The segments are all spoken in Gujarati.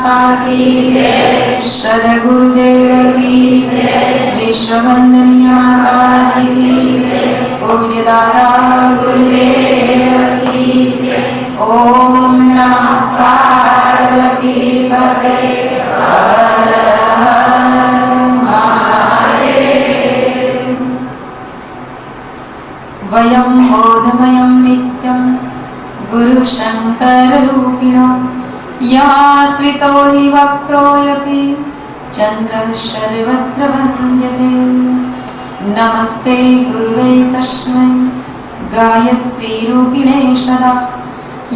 माता की सदगुरुदेव की विश्ववंदनीय माता जी की पूज्य दादा गुरुदेव की। ओम नमः पार्वती पते हर हर महादेव। वयं बोधमयं नित्यं गुरु शंकर रूपिणो यमाश्रितो हि वक्रोऽपि चन्द्रः सर्वत्र वन्द्यते। नमस्ते गुरुवे तस्मै गायत्री रूपिणे सदा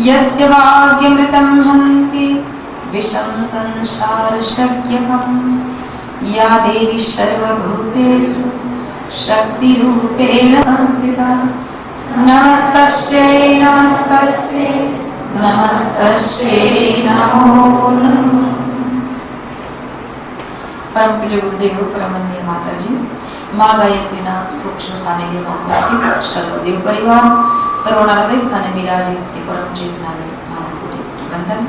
यस्य भाग्यमृतं हन्ति विषं संसारशक्यकम्। या देवी सर्वभूतेषु शक्तिरूपेण संस्थिता नमस्तस्यै नमस्तस्यै नमस्तस्यै नमो नमः। परम पूज्य गुरुदेव परमवंदनीय माताजी माँ गायत्रीना सूक्ष्म सानिध्यમાં ઉપસ્થિત સર્વદેવ પરિવાર સર્વના હૃદય સ્થાને બિરાજિત એ પરમ જીવનાને મારા કોટી વંદન।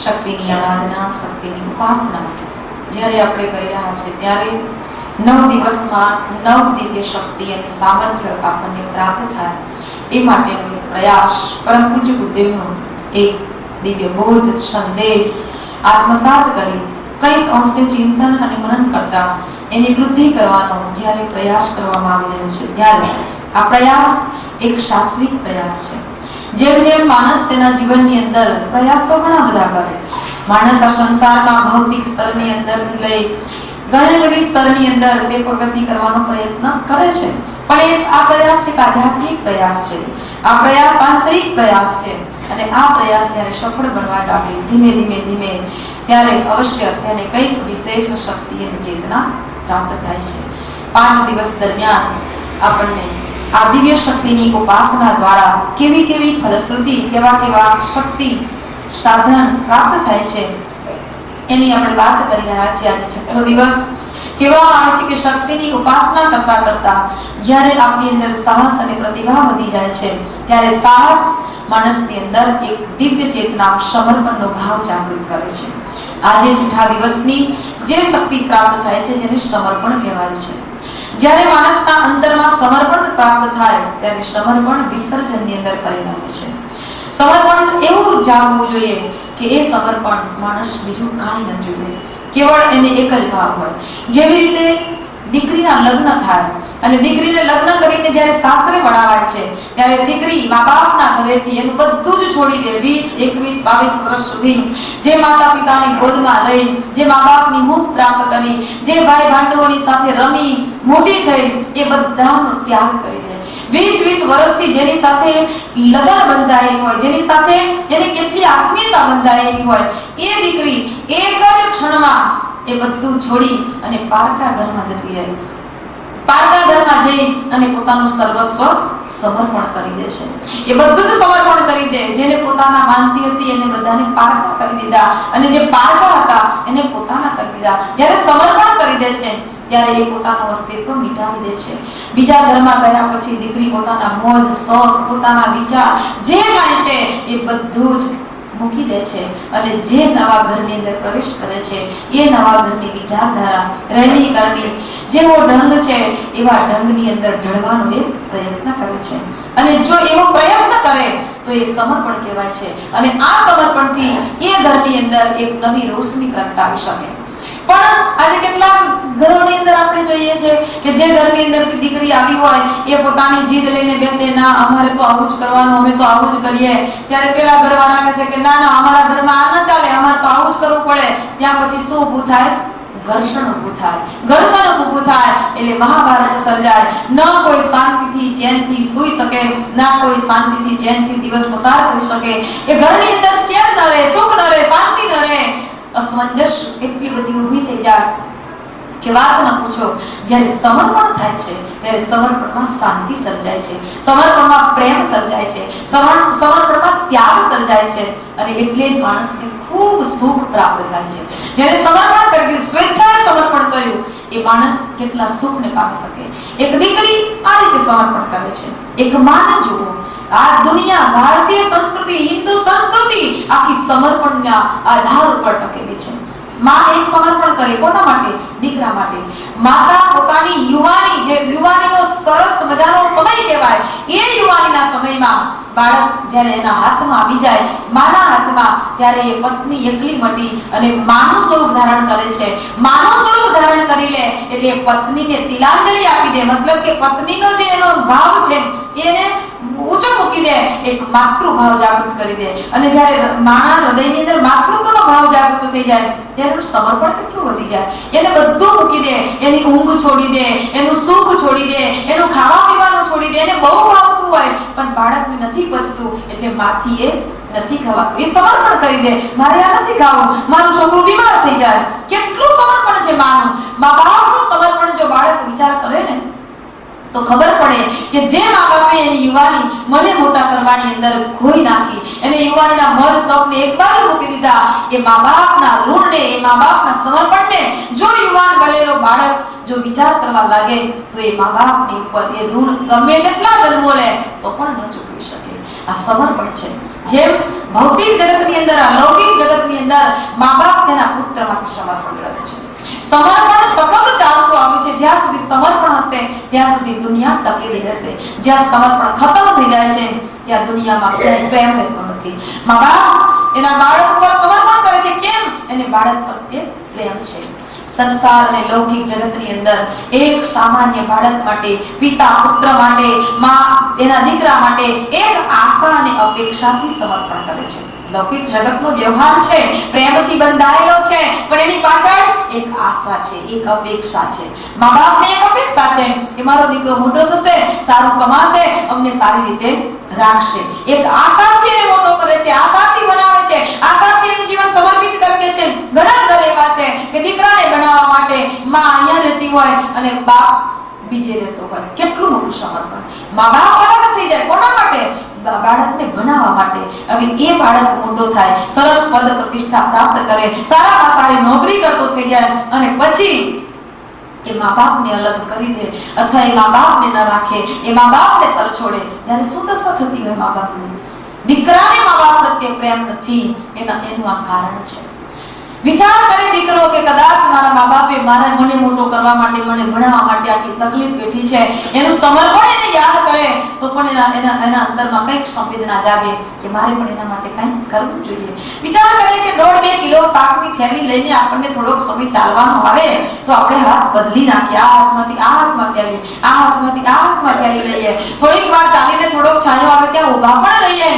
શક્તિની આરાધના શક્તિની ઉપાસના જ્યારે આપણે કરી રહ્યા છે ત્યારે 9 દિવસમાં 9 દિવ્ય શક્તિ અને સામર્થ્ય આપણને પ્રાપ્ત થાય એ માટેનો એક પ્રયાસ પરમ પૂજ્ય ગુરુદેવનો એક દિવ્ય બોધ સંદેશ આત્મસાત કરી કંઈક અંશે ચિંતન અને મનન કરતા એની વૃદ્ધિ કરવાનો જ્યારે પ્રયાસ કરવામાં આવી રહ્યો છે ત્યારે આ પ્રયાસ એક સાત્વિક પ્રયાસ છે। જેમ જેમ માણસ તેના જીવનની અંદર પ્રયાસ તો ઘણા બધા કરે, માણસ આ સંસારમાં ભૌતિક સ્તરની અંદરથી લઈ ઘણી બધી સ્તરની અંદર તે પ્રગતિ કરવાનો પ્રયત્ન કરે છે, પણ આ પ્રયાસ એક આધ્યાત્મિક પ્રયાસ છે, આ પ્રયાસ આંતરિક પ્રયાસ છે અને આ પ્રયાસ જ્યારે સફળ બનવા લાગે ધીમે ધીમે ધીમે ત્યારે અવશ્ય તેને કંઈક વિશેષ શક્તિ અને ચેતના પ્રાપ્ત થાય છે। 5 દિવસ દરમિયાન આપણને આ દિવ્ય શક્તિની ઉપાસના દ્વારા કેવી કેવી ફલશ્રુતિ કેવા કેવા શક્તિ સાધન પ્રાપ્ત થાય છે એની આપણે વાત કરી રહ્યા છીએ। આજે 6થો દિવસ કહેવામાં આવે છે કે શક્તિની ઉપાસના કરતા કરતા જ્યારે આપણી અંદર સાહસ અને પ્રતિભા વધી જાય છે ત્યારે સાહસ માણસની અંદર એક દિવ્ય ચેતના સમર્પણનો ભાવ જાગૃત કરે છે। આજે 6થા દિવસની જે શક્તિ પ્રાપ્ત થાય છે જેને સમર્પણ કહેવાયું છે। જ્યારે માણસના અંદરમાં સમર્પણ પ્રાપ્ત થાય ત્યારે સમર્પણ વિસર્જનની અંદર પરિણમે છે। સમર્પણ એવું જાગવું જોઈએ કે એ સમર્પણ માણસ બીજું કાંઈ ન જોઈએ, કેવળ એને એક જ ભાવ હોય। જેવી રીતે દીકરીના લગ્ન થાય અને દીકરીને લગ્ન કરીને જ્યારે સાસરે વળાવાય છે ત્યારે દીકરી મા-બાપના ઘરેથી એનું બધું જ છોડી દે। 20, 21, 22 વર્ષ સુધી જે માતા પિતાની ગોદમાં રહી, જે મા-બાપની હૂંફ પ્રાપ્ત કરી, જે ભાઈ ભાંડવોની સાથે રમી મોટી થઈ, એ બધાનો ત્યાગ કરી દે। 20 વર્ષથી જેની સાથે લગ્ન બંધાયેલી હોય, જેની સાથે એની કેટલી આત્મીયતા બંધાયેલી હોય, એ દીકરી એક જ ક્ષણમાં એ બધું છોડી અને પારકા ઘરમાં જતી રહે। પારકા ઘરમાં જઈ અને પોતાનું સર્વસ્વ સમર્પણ કરી દે છે। એ બધું જ સમર્પણ કરી દે, જેને પોતાના માનતી હતી એને બધાને પારકા કરી દીધા અને જે પારકા હતા એને પોતાના કરી દીધા। જ્યારે સમર્પણ કરી દે છે ત્યારે એ પોતાનું અસ્તિત્વ મિટાવી દે છે। બીજા ઘરમાં ગયા પછી દીકરી પોતાના મોજ શોખ પોતાના વિચાર જે કાંઈ છે એ બધું જ મૂકી દે છે અને જે નવા ઘરની અંદર પ્રવેશ કરે છે એ નવા ઘરની વિચારધારા રહેણી કરણી જેવો ઢંગ છે એવા ઢંગની અંદર ઢળવાનો એક પ્રયત્ન કરે છે અને જો એવો પ્રયત્ન કરે તો એ સમર્પણ કહેવાય છે અને આ સમર્પણથી એ ઘરની અંદર એક નવી રોશની પ્રગટાવી શકે। પણ આજે કેટલા ઘરોની અંદર આપણે જોઈએ છે કે જે ઘરની અંદરથી દીકરી આવી હોય એ પોતાની જીદ લઈને બેસે, ના અમારે તો આવું જ કરવાનું, અમે તો આવું જ કરીએ, ત્યારે પેલા ઘરવાળા કહે છે કે ના ના અમારા ઘરમાં આ ન ચાલે, અમારે તો આવું જ કરવું પડે। ત્યાં પછી શું ઊભું થાય? ઘર્ષણ ઊભું થાય। ઘર્ષણ ઊભું થાય એટલે મહાભારત સર્જાય। ન કોઈ શાંતિથી ચેનથી સૂઈ શકે, ના કોઈ શાંતિથી ચેનથી દિવસ પસાર કરી શકે। એ ઘરની અંદર ચેન ન રહે, સુખ ન રહે, શાંતિ ન રહે, असमंजस એટલી બધી ઊભી થઈ જાય કે વાત ન પૂછો। જ્યારે સમર્પણ થાય છે ત્યારે સમર્પણમાં શાંતિ સર્જાય છે, સમર્પણમાં પ્રેમ સર્જાય છે, સમર્પણમાં ત્યાગ સર્જાય છે અને એટલે જ માણસને ખૂબ સુખ પ્રાપ્ત થાય છે। જ્યારે સમર્પણ કરી દીધું, સ્વેચ્છાએ સમર્પણ કર્યું એ માણસ કેટલા સુખને પામી શકે. એક દીકરી આ રીતે સમર્પણ કરે છે. એક માને જુઓ, આ દુનિયા, ભારતીય સંસ્કૃતિ, હિન્દુ સંસ્કૃતિ આખી સમર્પણના આધાર ઉપર ટકેલી છે. માં એક સમર્પણ કરે કોના માટે? દીકરા માટે. માતા પોતાની યુવાની, જે યુવાનીનો સરસ મજાનો સમય કહેવાય, એ યુવાનીના સમયમાં બાળક જ્યારે એના હાથમાં આવી જાય, માના હાથમાં, ત્યારે એ પત્ની એકલી મટી અને માનું સ્વરૂપ ધારણ કરે છે. માનું સ્વરૂપ ધારણ કરી લે એટલે પત્નીને તિલાંજલિ આપી દે. મતલબ કે પત્નીનો જે એનો ભાવ છે એને ઊંચો મૂકી દે, એક માતૃભાવ જાગૃત કરી દે. અને જ્યારે માના હૃદયની અંદર માતૃત્વનો ભાવ જાગૃત થઈ જાય ત્યારે એનું સમર્પણ કેટલું વધી જાય. એને બધું મૂકી દે, એની ઊંઘ છોડી દે, એનું સુખ છોડી દે, એનું ખાવા પીવાનું છોડી દે. એને બહુ ભાવતું હોય પણ બાળકને નથી પચતું એટલે માથી એ નથી ખવાતું. એ સમર્પણ કરી દે, મારે આ નથી ખાવું, મારું છોકરું બીમાર થઈ જાય. કેટલું સમર્પણ છે માનું. મા બાપનું સમર્પણ જો બાળક વિચાર કરે ને તો ખબર પડે કે જે મા બાપે એની યુવાની મને મોટા કરવાની અંદર ખોઈ નાખી, એને યુવાનીના મર શોખને એક બાજુ મૂકી દીધા, એ મા બાપના ઋણને, એ મા બાપના સમર્પણને જો યુવાન બનેલો બાળક જો વિચાર કરવા લાગે તો એ મા બાપની ઉપર એ ઋણ ગમે તેટલા જન્મો લે તો પણ ન ચૂકવી શકે. આ સમર્પણ છે. જેમ ભૌતિક જગતની અંદર, અલૌકિક જગતની અંદર મા બાપ તેના પુત્ર માટે સમર્પણ કરે છે. સમર્પણ સતત ચાલતું આવ્યું છે. જ્યાં સુધી સમર્પણ હશે ત્યાં સુધી દુનિયા ટકેલી રહેશે. જ્યાં સમર્પણ ખતમ થઈ જાય છે ત્યાં દુનિયામાં પ્રેમ રહેતો નથી. મા બાપ એના બાળક ઉપર સમર્પણ કરે છે. કેમ? એને બાળક પ્રત્યે પ્રેમ છે. સંસાર અને લૌકિક જગતની અંદર એક સામાન્ય બાળક માટે, પિતા પુત્ર માટે, માં એના દીકરા માટે એક આશા અને અપેક્ષાથી સમર્પણ કરે છે. લૌકિક જગતનો વ્યવહાર છે, પ્રેમથી બંધાયેલો છે, પણ એની પાછળ એક આશા છે, એક અપેક્ષા છે. મા બાપને એક અપેક્ષા છે કે મારો દીકરો મોટો થશે, સારું કમાશે, અમને સારી રીતે રાખશે. એક આશાથી એને મોટો કરે છે, આશાથી બનાવે છે, આશાથી એનું જીવન સમર્પિત કરી દે છે. ઘણા ઘર એવા છે કે દીકરાને બનાવવા માટે માં અહીંયા રહેતી હોય અને બાપ બીજે રહેતો હોય. કેટલું મોટું સમર્પણ. મા બાપ અલગ થઈ જાય કોના માટે? બાળકને બનાવવા માટે. હવે એ બાળક મોટો થાય, સરસ પદ પ્રતિષ્ઠા પ્રાપ્ત કરે, સારામાં સારી નોકરી કરતો થઈ જાય અને પછી એ મા બાપને અલગ કરી દે અથવા એ મા બાપને ન રાખે, એ મા બાપને તરછોડે, ત્યારે શું દશા થતી હોય મા બાપની? દીકરાને મા બાપ પ્રત્યે પ્રેમ નથી, એનું આ કારણ છે. વિચાર કરે દીકરો કે કદાચ મારા મા બાપે મને મોટો કરવા માટે, મને ભણાવવા માટે આટલી તકલીફ વેઠી છે, એનું સમર્પણ એને યાદ કરે તો પણ એના અંદરમાં કંઈક સંવેદના જાગે કે મારે પણ એના માટે કંઈક કરવું જોઈએ. વિચાર કરે કે 1.5-2 કિલો શાકની થેલી લઈને આપણને થોડોક સમય ચાલવાનો આવે તો આપણે હાથ બદલી નાખીએ, આ હાથમાંથી આ હાથમાં થેલી, આ હાથમાંથી આ હાથમાં થેલી લઈએ, થોડીક વાર ચાલીને થોડોક છાંયો આવે ત્યાં ઊભા પણ રહીએ.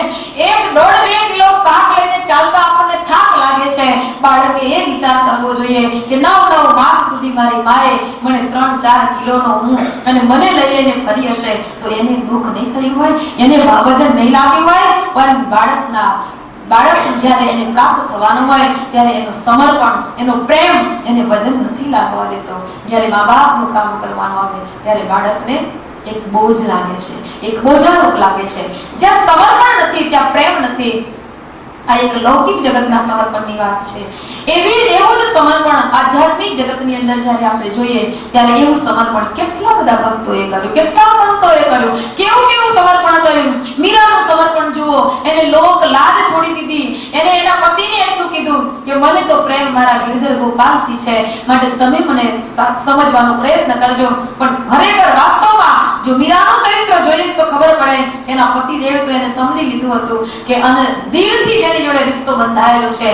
1.5-2 કિલો શાક લઈને ચાલતા આપણને થાક લાગે છે. બાળકે એ વિચાર કરવો જોઈએ કે 9 માસ સુધી મારી માએ મને 3-4 કિલોનો હું અને મને લઈને ફરી હશે તો એને દુઃખ નહીં થયું હોય, એને વજન નહીં લાગ્યું હોય. પણ બાળક જ્યારે એને પ્રાપ્ત થવાનું હોય ત્યારે એનું સમર્પણ, એનો પ્રેમ એને વજન નથી લાગવા દેતો. જ્યારે મા બાપનું કામ કરવાનું આવે ત્યારે બાળકને એક બોજ લાગે છે, એક બોજારૂપ લાગે છે. જ્યાં સમર્પણ નથી ત્યાં પ્રેમ નથી. આ એક લૌકિક જગતના સમર્પણની વાત છે. એવું જ સમર્પણ આધ્યાત્મિક જગતની અંદર જ્યારે આપણે જોઈએ ત્યારે એવું સમર્પણ કેટલા બધા ભક્તોએ કર્યું, કેટલા સંતોએ કર્યું, કેવું સમર્પણ કર્યું. મીરાનું સમર્પણ જુઓ, એને લોક લાજ છોડી દીધી, એને એના પતિને એટલું કીધું કે મને તો પ્રેમ મારા ગિરધર ગોપાલથી છે, માટે તમે મને સમજવાનો પ્રયત્ન કરજો. પણ ખરેખર વાસ્તવમાં જો મીરાનું ચરિત્ર જોઈએ તો ખબર પડે એના પતિદેવ તો એને સમજી લીધું હતું કે દિલથી જેની જોડે રિશ્તો બંધાયેલો છે,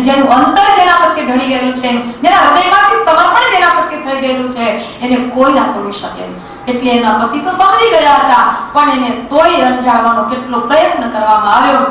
જેનું અંતર જેના પ્રત્યે ઢળી ગયેલું છે, જેના હૃદયમાંથી સમર્પણ જેના પ્રત્યે થઈ ગયેલું છે, એને કોઈ ના તોડી શકે. એટલે એના પતિ તો સમજી ગયા હતા પણ એને તોય રંજાડવાનો કેટલો પ્રયત્ન કરવામાં આવ્યો.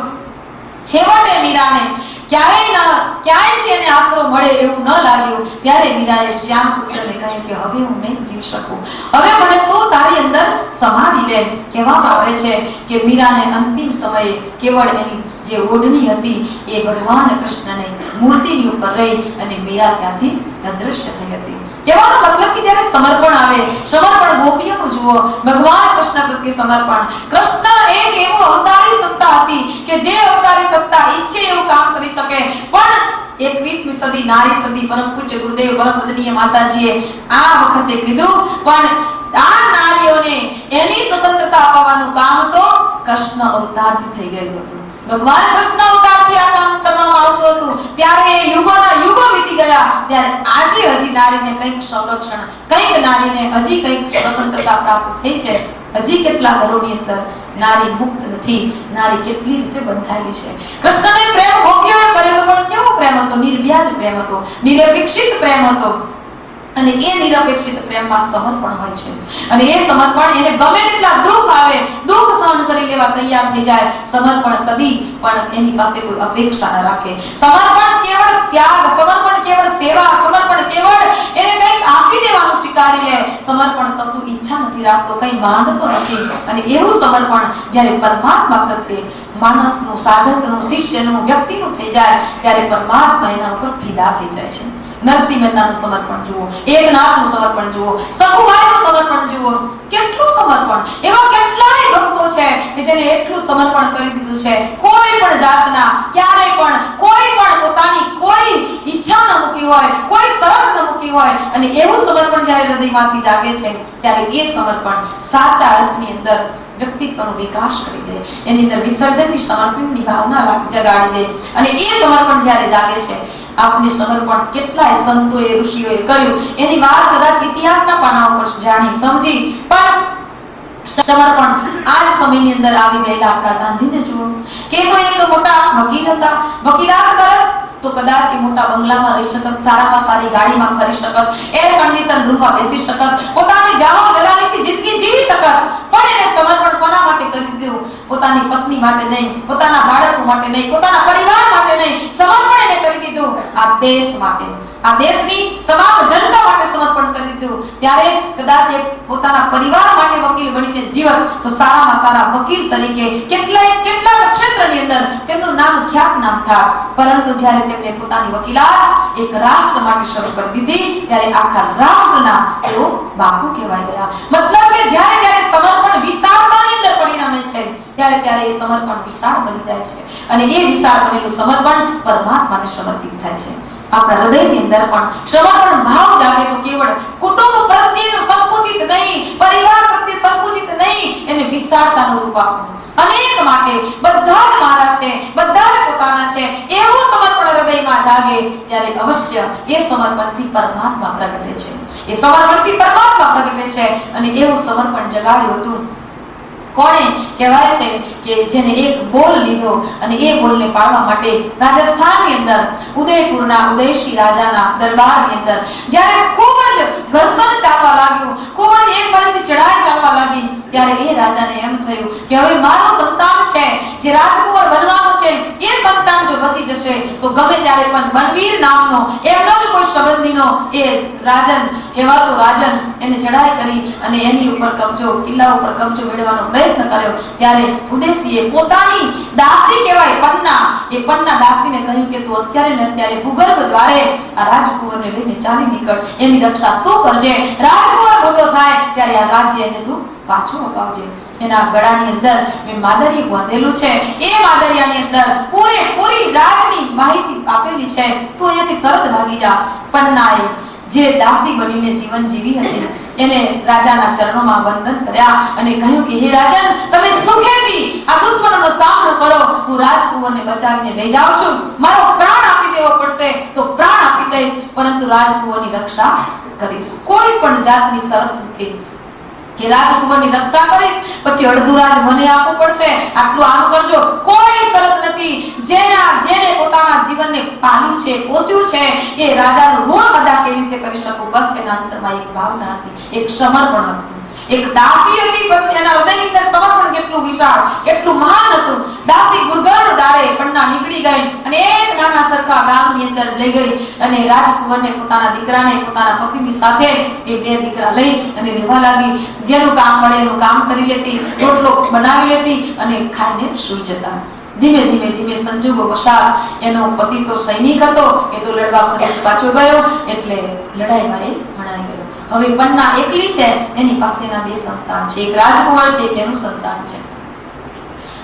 છેવટે મીરાને ક્યાંયથી એને આશરો મળે એવું ન લાગ્યું. ત્યારે મીરાએ શ્યામ સુંદરને કહ્યું કે હવે હું નહીં જીવી શકું, હવે મને તું તારી અંદર સમાવી લે. કહેવામાં આવે છે કે મીરાને અંતિમ સમયે કેવળ એની જે ઓઢણી હતી એ ભગવાન કૃષ્ણની મૂર્તિની ઉપર રહી અને મીરા ત્યાંથી અદ્રશ્ય થઈ હતી. કહેવાનો મતલબ કે જ્યારે સમર્પણ આવે, સમર્પણ ગોપીઓનું જુઓ, ભગવાન કૃષ્ણ પ્રત્યે સમર્પણ. કૃષ્ણ એક એવું અવતારી સત્તા હતી કે જે અવતારી સત્તા ઈચ્છે એવું કામ કરી શકે. પણ 21મી સદી નારી સદી પરમ પૂજ્ય ગુરુદેવ પરમ વંદનીય માતાજીએ આ વખતે કીધું, પણ આ નારીઓને એની સ્વતંત્રતા અપાવવાનું કામ તો કૃષ્ણ અવતારથી થઈ ગયું હતું. ભગવાન કૃષ્ણ અવતારથી આ કામ કરવામાં આવતું હતું. ત્યારે યુગોના યુગો વીતી ગયા. ત્યારે આજે હજી નારીને કંઈક સંરક્ષણ, કંઈક નારીને હજી કંઈક સ્વતંત્રતા પ્રાપ્ત થઈ છે. હજી કેટલા ઘરોની અંદર નારી મુક્ત નથી, નારી કેટલી રીતે બંધાયેલી છે. કૃષ્ણને પ્રેમ ગોપીઓએ કર્યો પણ કેવો પ્રેમ હતો? નિર્વ્યાજ પ્રેમ હતો, નિરપેક્ષિત પ્રેમ હતો. અને એ નિરપેક્ષિત પ્રેમમાં સમર્પણ હોય છે. અને એ સમર્પણ એને ગમે તેટલા દુઃખ આવે, દુઃખ સહન કરી લેવા તૈયાર થઈ જાય. સમર્પણ કદી પણ એની પાસે કોઈ અપેક્ષા ન રાખે. સમર્પણ કેવળ ત્યાગ, સમર્પણ કેવળ સેવા, સમર્પણ કેવળ એને કંઈક આપી દેવાનું સ્વીકારી લે. સમર્પણ કશું ઈચ્છા નથી રાખતો, કંઈ માંગતો નથી. અને એવું સમર્પણ જ્યારે પરમાત્મા પ્રત્યે માણસનું, સાધકનું, શિષ્યનું, વ્યક્તિનું થઈ જાય ત્યારે પરમાત્મા એના ઉપર ફિદા થઈ જાય છે. નરસિંહ મહેતાનું સમર્પણ જુઓ, એકનાથનું સમર્પણ જુઓ, સખુબાઈનું સમર્પણ જુઓ. કેટલું સમર્પણ! એવા કેટલાય ભક્તો છે કે જેને એટલું સમર્પણ કરી દીધું છે. કોઈ પણ જાતના, ક્યારેય પણ કોઈ પણ પોતાની કોઈ ઈચ્છા ન મૂકી હોય, કોઈ શરત ન મૂકી હોય. અને એવું સમર્પણ જ્યારે હૃદયમાંથી જાગે છે ત્યારે એ સમર્પણ સાચા અર્થની અંદર વ્યક્તિત્વનો વિકાસ કરી દે. એની અંદર વિસર્જનની, સમર્પણની ભાવના જગાડી દે. અને એ સમર્પણ જ્યારે જાગે છે, આપને સમર્પણ કેટલાય સંતોએ, ઋષિઓએ કર્યું એની વાત કદાચ ઇતિહાસના પાના ઉપર જાણી સમજી, પણ સમર્પણ આજ સમયની અંદર આવી ગયેલા આપણા ગાંધીને જુઓ કે તો એક મોટા વકીલ હતા, વકીલાત કરે તો કદાચ મોટા બંગલામાં રહી શકત, સારામાં સારી ગાડીમાં ફરી શકત, એર કન્ડિશન રૂમમાં બેસી શકત, પોતાની જાહો જલાલીથી જિંદગી જીવી શકત. પણ એને સમર્પણ કોના માટે કરી દીધું? પોતાની પત્ની માટે નહીં, પોતાના બાળકો માટે નહીં, પોતાના પરિવાર માટે નહીં. સમર્પણ એને કરી દીધું આ દેશ માટે, આ દેશની તમામ જનતા માટે સમર્પણ કરી દીધું. ત્યારે કદાચ એ પોતાના પરિવાર માટે વકીલ બનીને જીવત તો સારામાં સારા વકીલ તરીકે કેટલા ક્ષેત્રની અંદર તેમનું નામ ખ્યાત નામ થાય. પરંતુ જ્યારે તેમણે પોતાની વકીલાત એક રાષ્ટ્ર માટે શરૂ કરી દીધી ત્યારે આખા રાષ્ટ્રના તેઓ બાપુ કહેવાય ગયા. મતલબ કે જ્યારે સમર્પણ વિશાળતાની અંદર પરિણમે છે ત્યારે એ સમર્પણ વિશાળ બની જાય છે. અને એ વિશાળ બનેલું સમર્પણ પરમાત્માને સમર્પિત થાય છે. આપણા હૃદયની અંદર પણ સમર્પણ ભાવ જાગે તો કેવળ કુટુંબ પ્રત્યેનું સંકુચિત નહીં, પરિવાર પ્રત્યે સંકુચિત નહીં, એને વિશાળતાનું રૂપ આપવું. અનેક માટે બધા જ મારા છે, બધા જ પોતાના છે, એવું સમર્પણ હૃદયમાં જાગે ત્યારે અવશ્ય એ સમર્પણથી પરમાત્મા પ્રગટે છે. એ સમર્પણથી પરમાત્મા પ્રગટે છે. અને એવું સમર્પણ જગાડ્યું હતું કોણે? કહેવાય છે કે જેને એક બોલ લીધો અને એ બોલને પાડવા માટે રાજસ્થાનની અંદર ઉદયપુરના ઉદયસિંહ રાજાના દરબારની અંદર જ્યારે ખૂબ જ ઘર્ષણ ચાલવા લાગ્યું, ખૂબ જ એક બાજુથી ચડાઈ ચાલવા લાગી, ત્યારે એ રાજાને એમ થયું કે હવે મારો સંતાન છે જે રાજકુંવર બનવાનો છે, એ સંતાન જો બચી જશે તો ગમે ત્યારે પણ બનવીર નામનો એમનો જ કોઈ સંબંધીનો એ રાજન કહેવાતો રાજન એને ચડાઈ કરી અને એની ઉપર કબજો, કિલ્લા ઉપર કબજો મેળવવાનો પ્રયત્ન કર્યો. ત્યારે ઉદયસિંહે પોતાની દાસી કહેવાય પન્ના, એ પન્ના દાસીને કહ્યું કે તું અત્યારે ને અત્યારે ભૂગર્ભ દ્વારે આ રાજકુંવરને લઈને ચાલી નીકળ, એની રક્ષા તું કરજે. રાજકુંવર મોટો થાય ત્યારે આ રાજ્ય એને તું પાછું અપાવજે. એના ગળાની અંદર મેં માદરિયું બાંધેલું છે, એ માદરિયાની અંદર પૂરેપૂરી રાજની માહિતી આપેલી છે, તું અહીંયાથી તરત ભાગી જા. પન્નાએ જે દાસી બનીને જીવન જીવી હતી એને રાજાના ચરણોમાં વંદન કર્યા અને કહ્યું કે હે રાજન, તમે સુખેથી આ દુશ્મનોનો સામનો કરો, હું રાજકુંવરને બચાવીને લઈ જાઉં છું. મારો પ્રાણ આપી દેવો પડશે તો પ્રાણ આપી દઈશ, પરંતુ રાજકુંવરની રક્ષા કરીશ. કોઈ પણ જાતની શરત નથી કે રાજકુંવરની રક્ષા કરીશ પછી અડધું રાજ મને આપવું પડશે, આટલું આમ કરજો. કોઈ શરત નથી. જેને પોતાના જીવનને પાલ્યું છે, પોષ્યું છે, એ રાજાનું ઋણ અદા કેવી રીતે કરી શકું, બસ એના અંતરમાં એક ભાવના હતી, એક સમર્પણ હતું. એક દાસી હતી પણ એના હૃદયની અંદર સમર્પણ કેટલું વિશાળ, કેટલું મહાન હતું. દાસી ગુરગર દારે પન્ના નીકળી ગઈ અને એક નાના સરખા ગામની અંદર લઈ ગઈ અને રાજકુંવરને પોતાના દીકરાને પોતાના પતિની સાથે એ બે દીકરા લઈ અને રહેવા લાગી. જેનું કામ મળે એનું કામ કરી લેતી, રોટલો બનાવી લેતી અને ખાઈને સૂઈ જતા. ધીમે ધીમે ધીમે સંજોગો વસાત એનો પતિ તો સૈનિક હતો, એ તો લડવા ફરી પાછો ગયો, એટલે લડાઈમાં એ મણાઈ ગયો. હવે પન્ના એકલી છે, એની પાસેના બે સંતાન છે, એક રાજકુંવર છે, એક એનું સંતાન છે.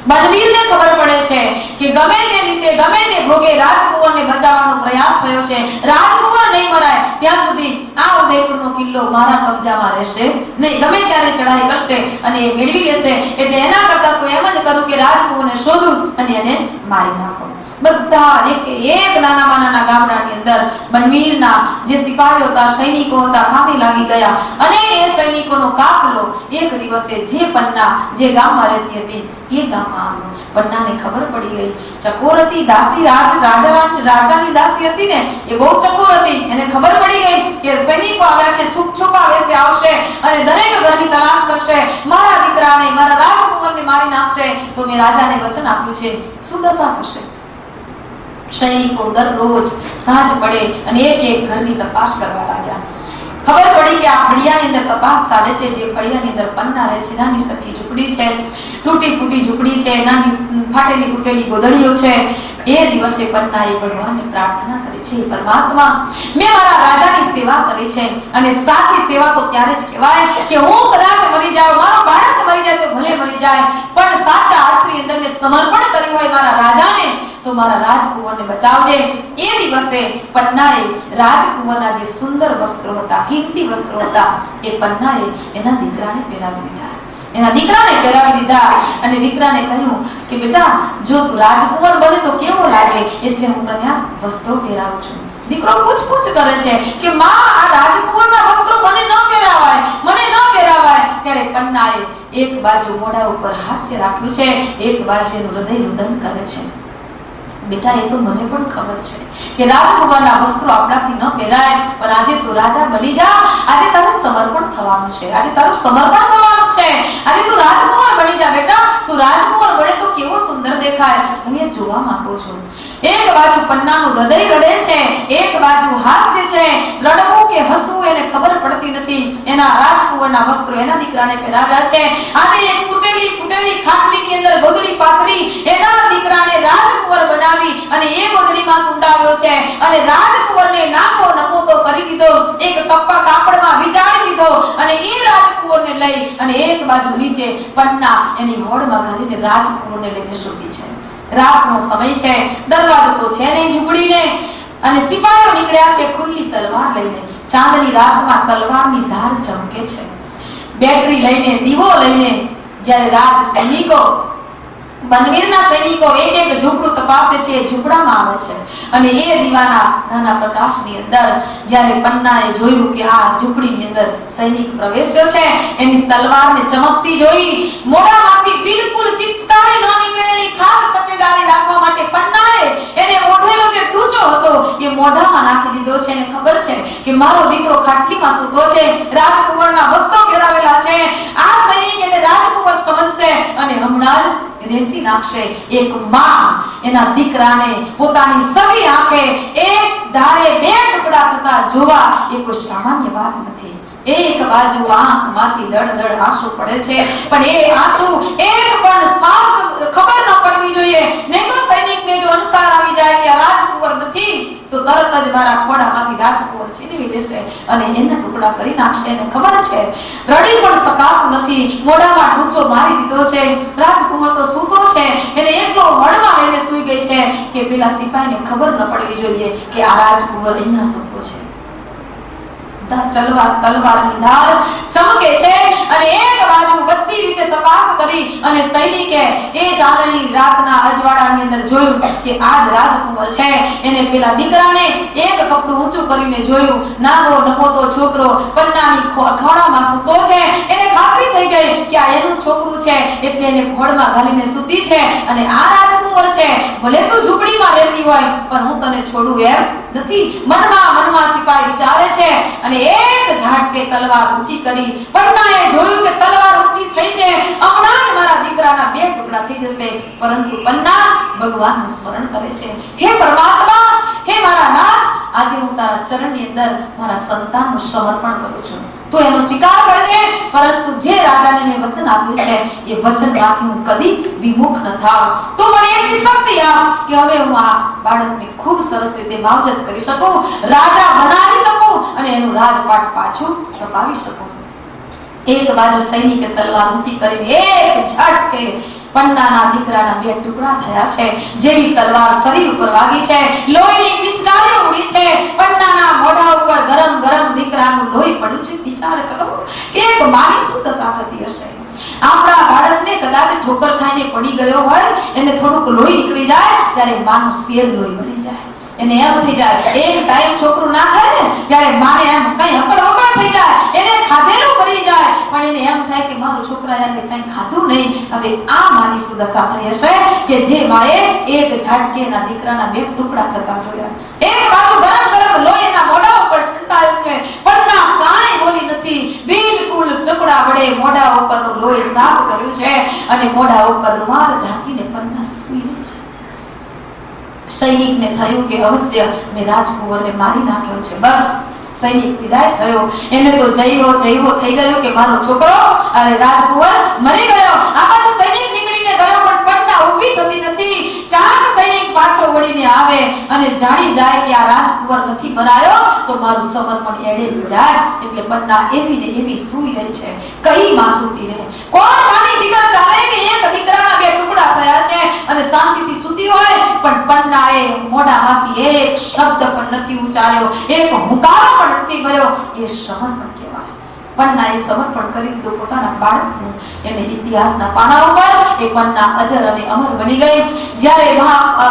બલવીરને ખબર પડે છે કે ગમે તે રીતે ગમે તે ભોગે રાજકુંવરને બચાવવાનો પ્રયાસ થયો છે, રાજકુંવર નહીં મરાય ત્યાં સુધી આ ઉદયપુરનો કિલ્લો મારા કબજામાં રહેશે નહીં, ગમે ત્યારે ચડાઈ કરશે અને એ મેળવી લેશે. એટલે એના કરતા તો એમ જ કરું કે રાજકુંવરને શોધું અને એને મારી નાખું. બધા એક નાના ગામડાની અંદર બલવીરના જે સિપાહીઓ હતા, સૈનિકો હતા, કામે લાગી ગયા અને એ સૈનિકોનો કાફલો એક દિવસે જે પન્ના જે ગામમાં રહેતી હતી એ ગામમાં આવ્યો. પન્નાને ખબર પડી ગઈ, ચકોર હતી, દાસી રાજાની દાસી હતી ને, એ બહુ ચકોર હતી. એને ખબર પડી ગઈ કે સૈનિકો આવ્યા છે, છુપા વેશે આવશે અને દરેક ઘરની તલાશ કરશે, મારા દીકરાને મારા રાજકુંવરને મારી નાખશે. તો મેં રાજાને વચન આપ્યું છે, શું દશા થશે? સૈનિકો દરરોજ સાંજ પડે અને એક એક ઘરની તપાસ કરવા લાગ્યા. ખબર પડી કે આ ફળિયાની અંદર તપાસ ચાલે છે, જે ફળિયાની અંદર પન્ના રહે છે, નાની સખી ઝૂંપડી છે, તૂટી ફૂટી ઝૂંપડી છે, નાની ફાટેલી તૂટેલી ગોદડીઓ છે. એ દિવસે પન્નાએ ભગવાનને પ્રાર્થના કરી છે, પરમાત્મા, મેં મારા રાજાની સેવા કરી છે અને સાચી સેવા તો ત્યારે જ કહેવાય કે હું કદાચ મરી જાઉં, મારો બાળક મરી જાય તો ભલે મરી જાય, પણ સાચા અર્થની અંદર મેં સમર્પણ કર્યું હોય મારા રાજાને, તો મારા રાજકુંવરને બચાવજે. એ દિવસે પન્નાએ રાજકુંવરના જે સુંદર વસ્ત્રો હતા, કિંમતી વસ્ત્રો હતા, એ પન્નાએ એના દીકરાને પહેરાવી દીધા. અને દીકરાને કહ્યું કે બેટા, જો તું રાજકુંવર બને તો કેવો લાગે, એટલે હું તને આ વસ્ત્રો પહેરાવું છું. દીકરો પૂછપૂછ કરે છે કે માં, આ રાજકુંવરના વસ્ત્રો મને ન પહેરાવાય. ત્યારે પન્નાએ એક બાજુ મોઢા ઉપર હાસ્ય રાખ્યું છે, એક બાજુ એનું હૃદય રુદન કરે છે. બેટા, એ તો મને પણ ખબર છે કે રાજકુમારના વસ્ત્રો આપણાથી ન પહેરાય, પણ આજે તું રાજા બની જા. આજે તારું સમર્પણ થવાનું છે, આજે તું રાજકુમાર બની જા. બેટા, તું રાજકુમાર બને તો કેવો સુંદર દેખાય, હું એ જોવા માંગુ છું. એક બાજુ પન્નાનું હૃદય રડે છે, એક બાજુ હાસ્ય છે. રડવું કે હસવું એને ખબર પડતી નથી. એના રાજકુમારના વસ્ત્રો એના દીકરાને પહેરાવ્યા છે. આજે એક તૂટેલી ફૂટેલી ખાટલીની અંદર ગોદડી પાથરી એના દીકરાને રાજકુમાર બનાવી અને એ ગોદડીમાં સુંડાવ્યો છે અને રાજકુમારને નાકો નપોતો કરી દીધો, એક કપ્પા કાપડમાં વીંટાળી દીધો અને એ રાજકુમારને લઈ અને એક બાજુ નીચે પન્ના એની હોડમાં ઘાલીને રાજકુમારને લઈને સૂતી છે. રાતનો સમય છે, દરવાજો તો છે નહીં ઝૂંપડીને, અને સિપાહીઓ નીકળ્યા છે ખુલ્લી તલવાર લઈને. ચાંદની રાતમાં તલવારની ધાર ચમકે છે. બેટરી લઈને, દીવો લઈને જ્યારે રાજ સૈનિકો, બલવીરના સૈનિકો એક એક ઝૂંપડું તપાસે છે, ઝૂંપડામાં આવે છે અને એ દીવાના નાના પ્રકાશની અંદર જ્યારે પન્નાએ જોયું કે આ ઝૂંપડીની અંદર સૈનિક પ્રવેશ્યો છે, એની તલવારને ચમકતી જોઈ મોઢામાંથી બિલકુલ ચિત્કારી ન નીકળે એની ખાસ તકેદારી રાખવા માટે પન્નાએ એને ઓઢેલો જે ટૂચો હતો એ મોઢામાં નાખી દીધો છે. એને ખબર છે કે મારો દીકરો ખાટલીમાં સૂતો છે, રાજકુમારના વસ્ત્રો પહેરાવેલા છે, આ સૈનિક એને રાજકુમાર સમજશે અને હમણાં જ રેસી નાખશે. એક માં એના દીકરાને પોતાની સગી આંખે એક ધારે બે ટુકડા થતા જોવા એ કોઈ સામાન્ય વાત નથી. એક બાજુ આંખમાંથી દળ આંસુ પડે છે, પણ એ આંસુ એક પણ શ્વાસ ખબર ન પડવી જોઈએ, નહીં તો સૈનિકને જો અનુસાર આવી જાય કે રાજકુંવર નથી તો તરત જ મારા ખોડામાંથી રાજકુંવર છીનવી લેશે અને એના ટુકડા કરી નાખશે. એને ખબર છે, રડી પણ શકાતું નથી, મોઢામાં ઢૂંચો મારી દીધો છે. રાજકુંવર તો સૂતો છે, એને એટલો હળમાં લઈને સૂઈ ગઈ છે કે પેલા સિપાહીને ખબર ન પડવી જોઈએ કે આ રાજકુંવર અહીંયા સૂતો છે. તલવારની ધાર ચમકે છે અને એક બાજુ બધી રીતે તપાસ કરી અને સૈનિકે એ ચાંદની રાતના અજવાળાની અંદર જોયું કે આ જ રાજકુમાર છે. એને પેલા દીકરાને એક કપડું ઊંચું કરીને જોયું, નાનો નપોતો છોકરો પન્નાની ખોળામાં સૂતો છે. એને ખાતરી થઈ ગઈ કે આ એનું છોકરું છે, એટલે એને ખોળમાં ઘાલીને સૂતી છે અને આ રાજકુમાર છે. ભલે તું ઝૂંપડીમાં રહેતી હોય પણ હું તને છોડું એમ નથી. મનમાં સિપાહી વિચારે છે અને એક ઝાટકે તલવાર ઊંચી કરી. પન્નાએ જોયું કે તલવાર ઊંચી થઈ છે, હમણાં જ મારા દીકરાના બે ટુકડા થઈ જશે, પરંતુ પન્ના ભગવાનનું સ્મરણ કરે છે. હે પરમાત્મા, હે મારા નાથ, આજે હું તારા ચરણની અંદર મારા સંતાનનું સમર્પણ કરું છું. તું એનો સ્વીકાર કરજે, પરંતુ જે રાજાને મેં વચન આપ્યું છે એ વચનમાંથી હું કદી વિમુખ ન થાઉં. તો મને એટલી શક્તિ આપ કે હવે હું આ બાળકને ખૂબ સરસ રીતે માવજત કરી શકું, રાજા બનાવી શકું અને એનું રાજપાટ પાછું છપાવી શકું. એક બાજુ સૈનિકે તલવાર ઊંચી કરીને એક ઝટકે પન્નાના દીકરાના બે ટુકડા થયા છે. જેવી તલવાર શરીર ઉપર વાગી છે, લોહીની પિચકારીઓ ઉડી છે, પન્નાના મોઢા ઉપર ગરમ ગરમ દીકરાનું લોહી પડ્યું છે. વિચાર કરો કે એક માની શું દશા થતી હશે. આપણા બાળકને કદાચ ઠોકર ખાઈને પડી ગયો હોય, એને થોડુંક લોહી નીકળી જાય ત્યારે માનું શેર લોહી બની જાય. એને એમ થઈ જાય, એક ટાઈમ છોકરું ના ખાય ને ત્યારે માને એમ કઈ હકડ વકડ થઈ જાય, એને ખાધેલું બની જાય, પણ એને એમ થાય કે મારું છોકરાએ આજે કઈ ખાધું નહીં. હવે આ માની સુદશા થઈ હશે કે જે માએ એક ઝાટકે એના દીકરાના બે ટુકડા થતા જોયા. એક બાજુ ગરમ ગરમ લોહી એના મોઢા ઉપર છંટાયું છે, પણ ના કાંઈ બોલી નથી, બિલકુલ ટુકડા વડે મોઢા ઉપરનું લોહી સાફ કર્યું છે અને મોઢા ઉપર રૂમાલ ઢાંકીને પન્ના સૂઈ રહી છે. સૈનિકને થયું કે અવશ્ય મેં રાજકુંવરને મારી નાખ્યો છે. બસ સૈનિક વિદાય થયો. એને તો જઈવો થઈ ગયો કે મારો છોકરો અને રાજકુંવર મરી ગયો. આ બાજુ સૈનિક નીકળીને ગયો, પણ પન્ના ઊભી થતી નથી. કાંક સૈનિક પાછો વળીને આવે અને જાણી જાય કે આ રાજકુંવર નથી મરાયો તો મારું સમર્પણ એડેલી જાય. એટલે પન્ના એવી ને એવી સૂઈ રહી છે. કઈ માં સૂતી રહે? કોણ કાની જીગર ચાલે કે એક દીકરાના બે ટુકડા થયા છે અને શાંતિથી સૂતી હોય, પણ પન્નાએ મોઢામાંથી એક શબ્દ પણ નથી ઉચ્ચાર્યો, એક હુંકારો પણ નથી કર્યો. એ સમર્પણ કહેવાય. પન્નાએ સમર્પણ કરી દીધું પોતાના બાળકનું. એને ઇતિહાસના પાના ઉપર એ પન્ના અજર અને અમર બની ગઈ. જ્યારે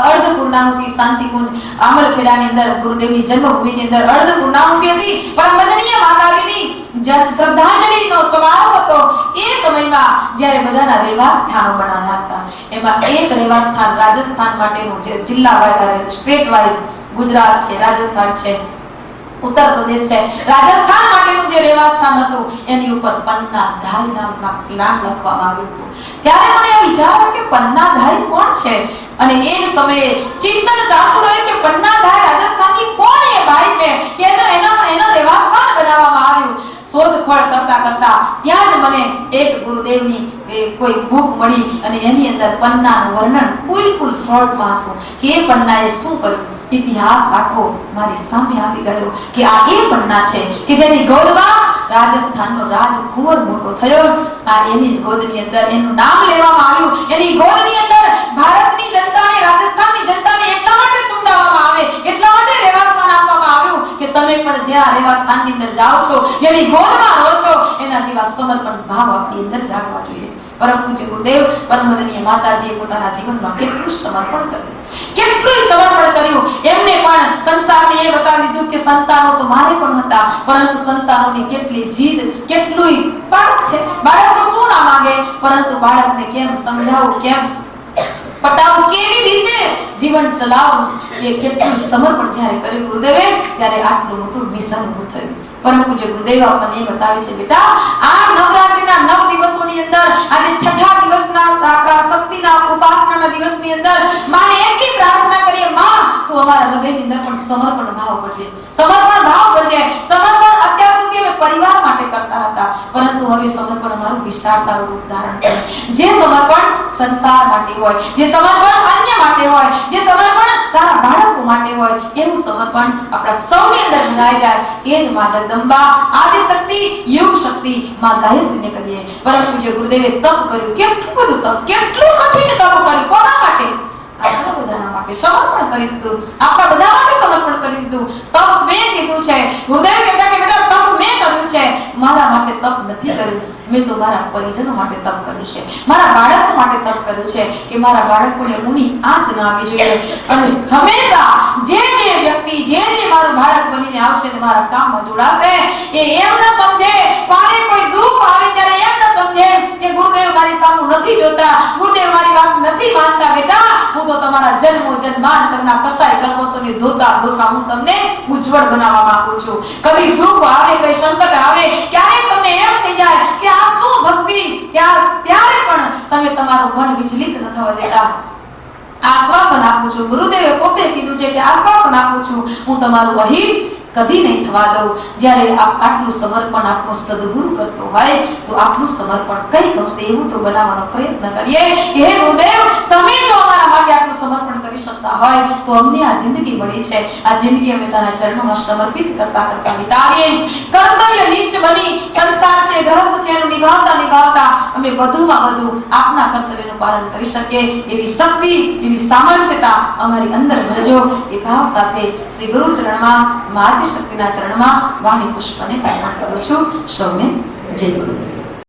અર્ધપૂર્ણાહુતિ શાંતિકુંજ આમલખેડાની અંદર ગુરુદેવની જન્મભૂમિની અંદર અર્ધપૂર્ણાહુતિ હતી. પરમ વંદનીય માતાજીની શ્રદ્ધાંજલિનો સમારોહ હતો. એ સમયમાં જ્યારે બધાના રહેવાસ સ્થાનો બનાવ્યા હતા, એમાં એક રહેવાસ સ્થાન રાજસ્થાન માટેનું, જે જિલ્લા વાઇઝ સ્ટેટ વાઇઝ, ગુજરાત છે, રાજસ્થાન છે, ઉત્તર પ્રદેશ છે, રાજસ્થાન માટેનું જે રહેવાસ સ્થાન હતું એની ઉપર પન્નાધાઈ નામ લખવામાં આવ્યું હતું. ત્યારે મને એ વિચાર આવ્યો કે પન્નાધાઈ કોણ છે? અને એ જ સમયે ચિંતન ચાલતું રહ્યું કે પન્નાધાઈ રાજસ્થાનની કોણ એ બાઈ છે કે એનો રહેવાસ સ્થાન બનાવવામાં આવ્યું. શોધખોળ કરતા કરતા ત્યાં જ મને એક ગુરુદેવની કોઈ બુક મળી અને એની અંદર પન્નાનું વર્ણન બિલકુલ શોર્ટમાં હતું કે એ પન્નાએ શું કર્યું. ઇતિહાસ આખો મારી સામે આવી ગયો કે આ એ પન્ના છે કે જેની ગોદમાં રાજસ્થાનનો રાજકુંવર મોટો થયો. આ એની જ ગોદની અંદર એનું નામ લેવામાં આવ્યું. એની ગોદની અંદર ભારતની જનતાને, રાજસ્થાનની જનતાને એટલા માટે સુવડાવવામાં આવે, એટલા માટે રહેવાસ્થાન આપવામાં આવ્યું કે તમે પણ જ્યાં રહેવાસ્થાનની અંદર જાઓ છો, એની ગોદમાં રહો છો, એના જેવા સમર્પણ ભાવ આપણી અંદર જાગવા જોઈએ. પરમ પૂજ્ય ગુરુદેવ પરમ વંદનીય માતાજીએ પોતાના જીવનમાં કેટલું સમર્પણ કર્યું. એમને પણ સંસારને એ બતાવી દીધું કે સંતાનો તો મારે પણ હતા, પરંતુ સંતાનોની કેટલી જીદ, કેટલું બાળક છે, બાળક તો શું ના માંગે, પરંતુ બાળકને કેમ સમજાવવું, કેમ પટાવવું, કેવી રીતે જીવન ચલાવવું, એ કેટલું સમર્પણ જ્યારે કર્યું ગુરુદેવે, ત્યારે આટલું મોટું મિશન ઊભું થયું. પરમ પૂજ્ય ગુરુદેવ આપણને એ બતાવે છે, બેટા આ નવરાત્રીના 9 દિવસોની અંદર આજે છઠ્ઠા દિવસના આપણા શક્તિના ઉપાસનાના દિવસની અંદર માને એટલી પ્રાર્થના કરીએ, માં તું અમારા હૃદયની અંદર પણ સમર્પણ ભાવ કરજે. સમર્પણ અત્યાર સુધી અમે પરિવાર માટે કરતા હતા, પરંતુ હવે સમર્પણ અમારું વિશાળતાનું રૂપ ધારણ કરે. જે સમર્પણ સંસાર માટે હોય, જે સમર્પણ અન્ય માટે હોય, જે સમર્પણ તારા બાળકો માટે હોય, એવું સમર્પણ આપણા સૌની અંદર ભરાઈ જાય. એ જ માં જગદંબા, આદિ શક્તિ, યુગ શક્તિ માં ગાયત્રીને કહીએ. પરમ પૂજ્ય ગુરુદેવે તપ કર્યું. કેટલું બધું તપ, કેટલું કઠિન તપ કર્યું. કોના માટે? આપણા બધાના માટે સમર્પણ કરી દીધું. આપણા બધા માટે સમર્પણ કરી દીધું. તપ મેં કીધું છે. ગુરુદેવ કહેતા કે બેટા તપ મેં કર્યું છે, મારા માટે તપ નથી કર્યું. મેં તો મારા પરિજનો માટે તપ કર્યું છે, મારા બાળકો માટે તપ કર્યું છે કે મારા બાળકોને ઊની આંચ ના આવી જોઈએ. અને હંમેશા જે વ્યક્તિ જે મારું બાળક બનીને આવશે ને મારા કામમાં જોડાશે, એ એમ ન સમજે, કોને કોઈ દુઃખ આવે ત્યારે એમ ન સમજે કે ગુરુદેવ મારી સામુ નથી જોતા, ગુરુદેવ મારી વાત નથી માનતા. બેટા હું તો તમારા જન્મો જન્માંતરના કસાય કર્મોની ધોતા હું તમને ઉજ્જવળ બનાવવા માંગુ છું. કદી દુઃખ આવે, કઈ સંકટ આવે, ક્યારેક તમને એમ થઈ જાય કે આ શું ભક્તિ, ત્યારે પણ તમે તમારું મન વિચલિત ન થવા દેતા. આશ્વાસન આપું છું, ગુરુદેવે પોતે કીધું છે કે આશ્વાસન આપું છું, હું તમારું અહિત કદી નહીં થવા દઉં. જ્યારે આટલું સમર્પણ આપણો સદગુરુ કરતો હોય તો આપણું સમર્પણ કઈ ગમશે એવું તો બનાવવાનો પ્રયત્ન કરીએ કે હે ગુરુદેવ, તમે જો અમારા માટે આટલું સમર્પણ કરી શકતા હોય તો અમને આ જિંદગી મળી છે, આ જિંદગી અમે તારા ચરણોમાં સમર્પિત કરતા કરતા વિતાવીએ. કર્તવ્યનિષ્ઠ બની સંસાર છે, ગ્રહસ્થ છે એનું નિભાવતા અમે વધુમાં વધુ આપના કર્તવ્યનું પાલન કરી શકીએ એવી શક્તિ, એવી સામર્થ્યતા અમારી અંદર ભરજો. એ ભાવ સાથે શ્રી ગુરુ ચરણમાં, મા આદિશક્તિના ચરણમાં વાણી પુષ્પને અર્પણ કરું છું. સૌને જય ગુરુદેવ.